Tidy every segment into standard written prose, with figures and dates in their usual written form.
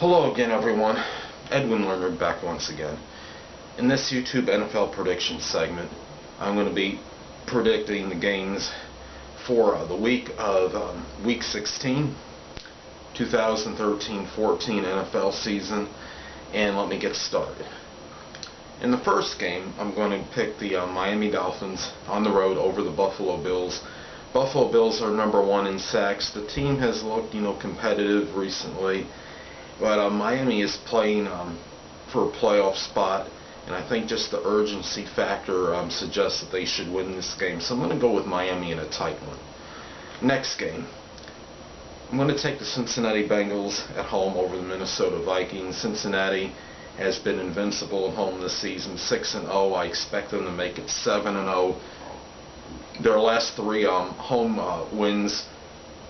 Hello again, everyone. Edwin Learnard back once again. In this YouTube NFL prediction segment, I'm going to be predicting the games for the week of Week 16, 2013-14 NFL season, and let me get started. In the first game, I'm going to pick the Miami Dolphins on the road over the Buffalo Bills. Buffalo Bills are #1 in sacks. The team has looked, competitive recently. But Miami is playing for a playoff spot, and I think just the urgency factor suggests that they should win this game. So I'm going to go with Miami in a tight one. Next game, I'm going to take the Cincinnati Bengals at home over the Minnesota Vikings. Cincinnati has been invincible at home this season, 6-0. I expect them to make it 7-0. Their last three home wins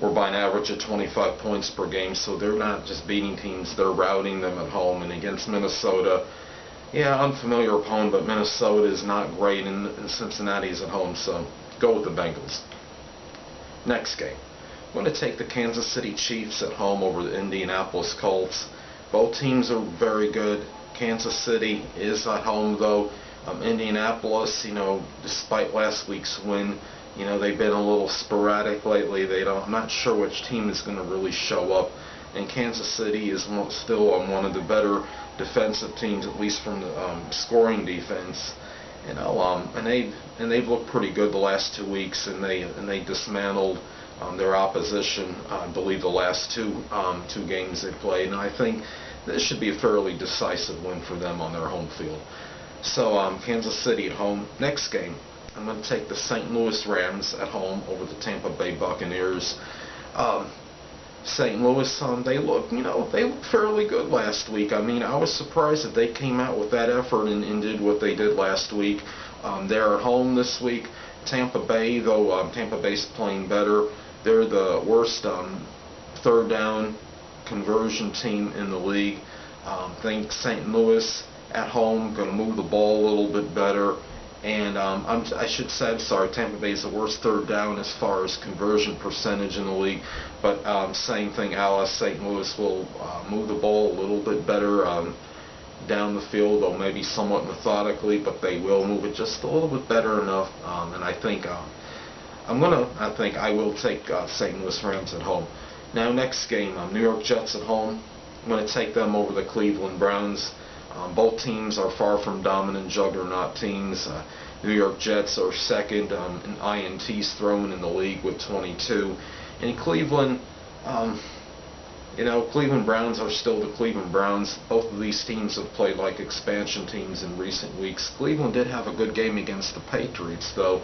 were by an average of 25 points per game, so they're not just beating teams, they're routing them at home. And against Minnesota, unfamiliar opponent, but Minnesota is not great, and Cincinnati's at home, so go with the Bengals. Next game, I'm going to take the Kansas City Chiefs at home over the Indianapolis Colts. Both teams are very good. Kansas City is at home, though. Indianapolis, despite last week's win, they've been a little sporadic lately. I'm not sure which team is going to really show up. And Kansas City is still one of the better defensive teams, at least from the scoring defense. And they've looked pretty good the last 2 weeks, and they dismantled their opposition. I believe the last two games they played, and I think this should be a fairly decisive win for them on their home field. So Kansas City at home. Next game, I'm going to take the St. Louis Rams at home over the Tampa Bay Buccaneers. St. Louis, they looked fairly good last week. I was surprised that they came out with that effort and did what they did last week. They're at home this week. Tampa Bay, though, Tampa Bay's playing better. They're the worst third down conversion team in the league. I think St. Louis at home going to move the ball a little bit better. And Tampa Bay is the worst third down as far as conversion percentage in the league. But same thing, St. Louis will move the ball a little bit better down the field, though maybe somewhat methodically, but they will move it just a little bit better enough. And I think I will take St. Louis Rams at home. Now, next game, New York Jets at home. I'm going to take them over the Cleveland Browns. Both teams are far from dominant juggernaut teams. New York Jets are second in INTs thrown in the league with 22. And Cleveland, Cleveland Browns are still the Cleveland Browns. Both of these teams have played like expansion teams in recent weeks. Cleveland did have a good game against the Patriots, though.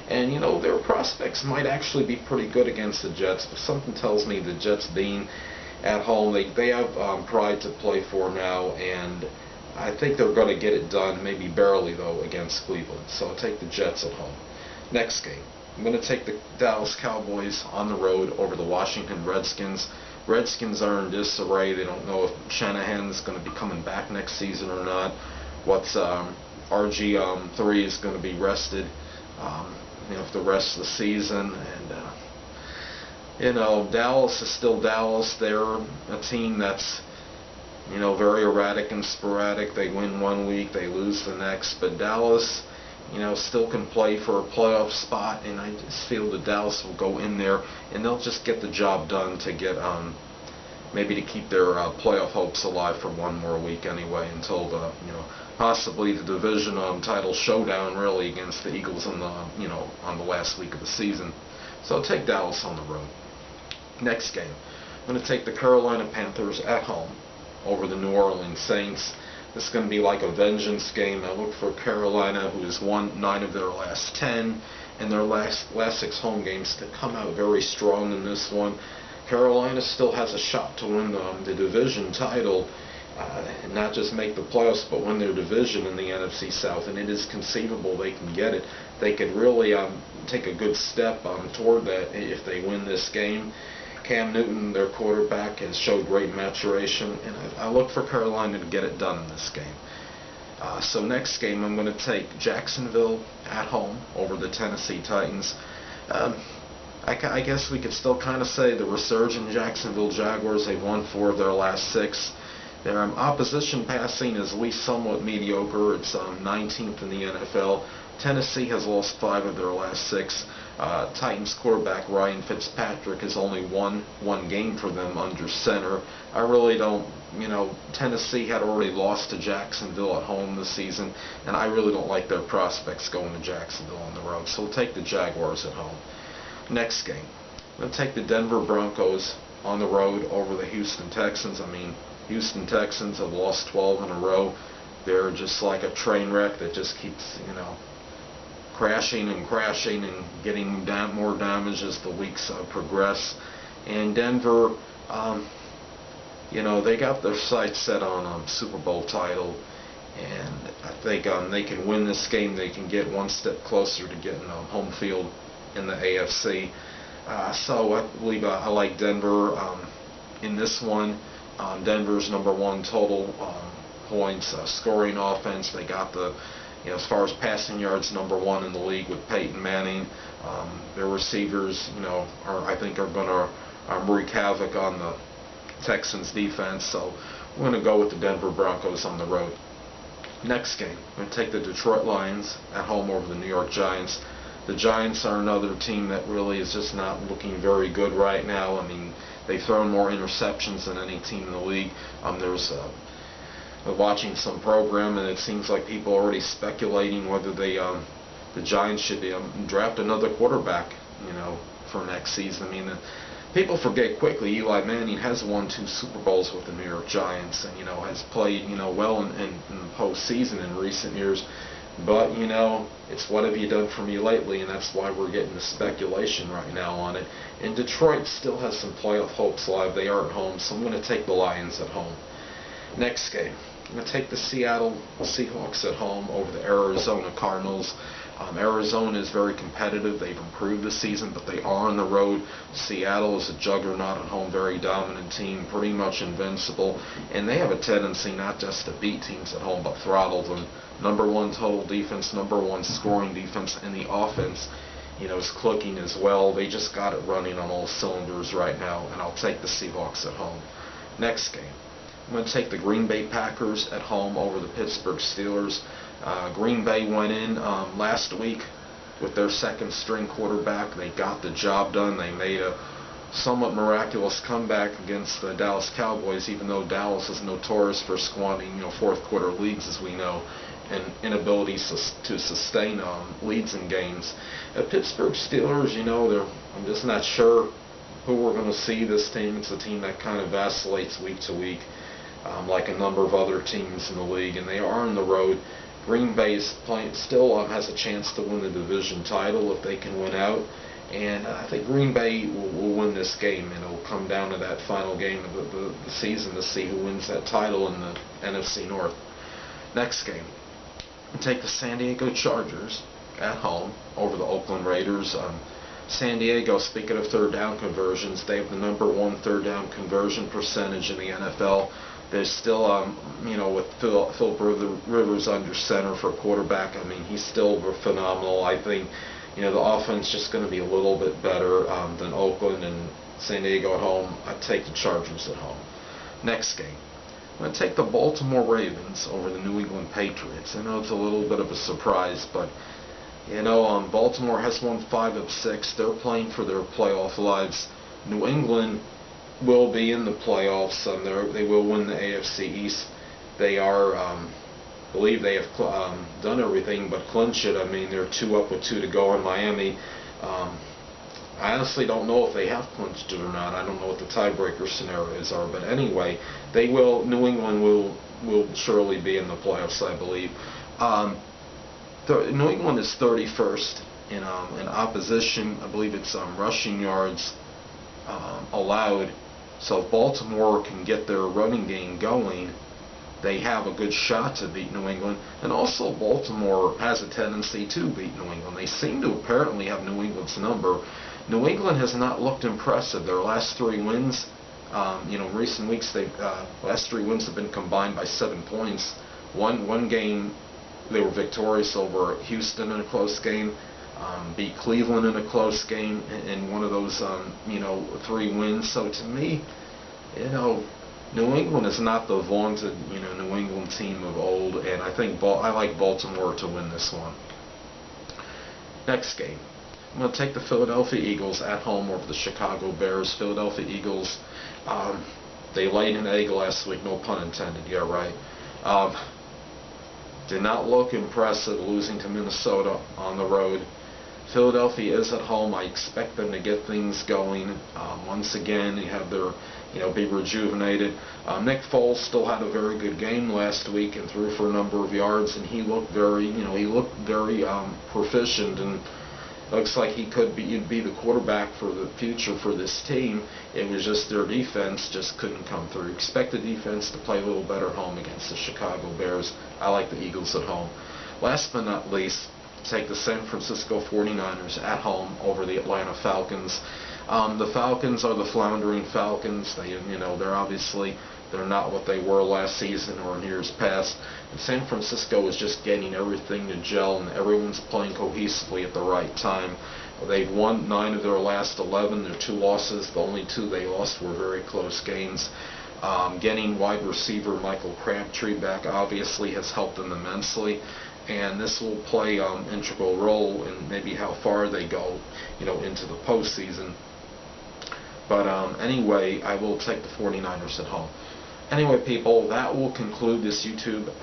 And, their prospects might actually be pretty good against the Jets, but something tells me the Jets being at home, they have pride to play for now, and I think they're going to get it done, maybe barely, though, against Cleveland. So I'll take the Jets at home. Next game, I'm going to take the Dallas Cowboys on the road over the Washington Redskins. Redskins are in disarray. They don't know if Shanahan's going to be coming back next season or not. RG3 is going to be rested, for the rest of the season. And, Dallas is still Dallas. They're a team that's very erratic and sporadic. They win 1 week, they lose the next. But Dallas, still can play for a playoff spot, and I just feel that Dallas will go in there and they'll just get the job done to get maybe to keep their playoff hopes alive for 1 more week anyway, until the possibly the division title showdown really against the Eagles on the last week of the season. So I'll take Dallas on the road. Next game, I'm going to take the Carolina Panthers at home over the New Orleans Saints. This is going to be like a vengeance game. I look for Carolina, who has won 9 of their last 10, and their last 6 home games, to come out very strong in this one. Carolina still has a shot to win the division title, and not just make the playoffs, but win their division in the NFC South, and it is conceivable they can get it. They could really take a good step toward that if they win this game. Cam Newton, their quarterback, has showed great maturation, and I look for Carolina to get it done in this game. So next game, I'm going to take Jacksonville at home over the Tennessee Titans. I guess we could still kind of say the resurgent Jacksonville Jaguars. They've won 4 of their last 6. Their opposition passing is at least somewhat mediocre. It's 19th in the NFL. Tennessee has lost 5 of their last 6. Titans quarterback Ryan Fitzpatrick has only won one game for them under center. I really don't, Tennessee had already lost to Jacksonville at home this season, and I really don't like their prospects going to Jacksonville on the road. So we'll take the Jaguars at home. Next game, I'm going to take the Denver Broncos on the road over the Houston Texans. Houston Texans have lost 12 in a row. They're just like a train wreck that just keeps, crashing and getting more damage as the weeks progress. And Denver, they got their sights set on Super Bowl title, and I think they can win this game. They can get one step closer to getting home field in the AFC. So I believe I like Denver in this one. Denver's #1 total points, scoring offense. They got as far as passing yards, #1 in the league with Peyton Manning. Their receivers, I think are going to wreak havoc on the Texans defense. So I'm going to go with the Denver Broncos on the road. Next game, I'm going to take the Detroit Lions at home over the New York Giants. The Giants are another team that really is just not looking very good right now. They've thrown more interceptions than any team in the league. Watching some program, and it seems like people are already speculating whether the Giants should draft another quarterback, for next season. People forget quickly. Eli Manning has won 2 Super Bowls with the New York Giants, and has played well in the postseason in recent years. But it's what have you done for me lately, and that's why we're getting the speculation right now on it. And Detroit still has some playoff hopes alive. They are at home, so I'm going to take the Lions at home. Next game, I'm going to take the Seattle Seahawks at home over the Arizona Cardinals. Arizona is very competitive. They've improved this season, but they are on the road. Seattle is a juggernaut at home, very dominant team, pretty much invincible, and they have a tendency not just to beat teams at home, but throttle them. #1 total defense, #1 scoring defense, and the offense, is clicking as well. They just got it running on all cylinders right now, and I'll take the Seahawks at home. Next game, I'm going to take the Green Bay Packers at home over the Pittsburgh Steelers. Green Bay went in last week with their second-string quarterback. They got the job done. They made a somewhat miraculous comeback against the Dallas Cowboys, even though Dallas is notorious for squandering, fourth-quarter leads, as we know, and inabilities to sustain leads in games. Pittsburgh Steelers, I'm just not sure who we're going to see this team. It's a team that kind of vacillates week to week, like a number of other teams in the league, and they are on the road. Green Bay still has a chance to win the division title if they can win out, and I think Green Bay will win this game, and it'll come down to that final game of the season to see who wins that title in the NFC North. Next game, we'll take the San Diego Chargers at home over the Oakland Raiders. San Diego, speaking of third down conversions, they have the #1 third down conversion percentage in the NFL. There's still, with Philip Rivers under center for quarterback, he's still phenomenal. I think, the offense is just going to be a little bit better than Oakland and San Diego at home. I take the Chargers at home. Next game, I'm going to take the Baltimore Ravens over the New England Patriots. I know it's a little bit of a surprise, but Baltimore has won 5 of 6. They're playing for their playoff lives. New England will be in the playoffs. They will win the AFC East. They are, believe they have done everything but clinch it. They're 2 up with 2 to go in Miami. I honestly don't know if they have clinched it or not. I don't know what the tiebreaker scenarios are, but anyway, they will. New England will surely be in the playoffs, I believe. New England is 31st in opposition. I believe it's rushing yards allowed. So if Baltimore can get their running game going, they have a good shot to beat New England. And also Baltimore has a tendency to beat New England. They seem to apparently have New England's number. New England has not looked impressive. Their last 3 wins, recent weeks, last 3 wins have been combined by 7 points. One game they were victorious over Houston in a close game, beat Cleveland in a close game in one of those 3 wins. So to me, New England is not the vaunted, New England team of old, and I think I like Baltimore to win this one. Next game, I'm going to take the Philadelphia Eagles at home over the Chicago Bears. Philadelphia Eagles, they laid an egg last week, no pun intended, yeah, right. Did not look impressive losing to Minnesota on the road. Philadelphia is at home. I expect them to get things going. Once again, you have their, be rejuvenated. Nick Foles still had a very good game last week and threw for a number of yards, and he looked very, proficient, and looks like he could be the quarterback for the future for this team. It was just their defense just couldn't come through. Expect the defense to play a little better at home against the Chicago Bears. I like the Eagles at home. Last but not least, take the San Francisco 49ers at home over the Atlanta Falcons. The Falcons are the floundering Falcons. They're not what they were last season or in years past. And San Francisco is just getting everything to gel, and everyone's playing cohesively at the right time. They've won 9 of their last 11. Their 2 losses, the only 2 they lost, were very close games. Getting wide receiver Michael Crabtree back obviously has helped them immensely, and this will play an integral role in maybe how far they go, into the postseason. But anyway, I will take the 49ers at home. Anyway, people, that will conclude this YouTube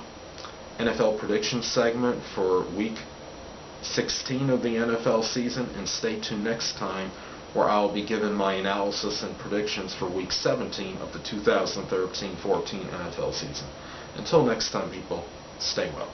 NFL prediction segment for Week 16 of the NFL season, and stay tuned next time where I'll be giving my analysis and predictions for Week 17 of the 2013-14 NFL season. Until next time, people, stay well.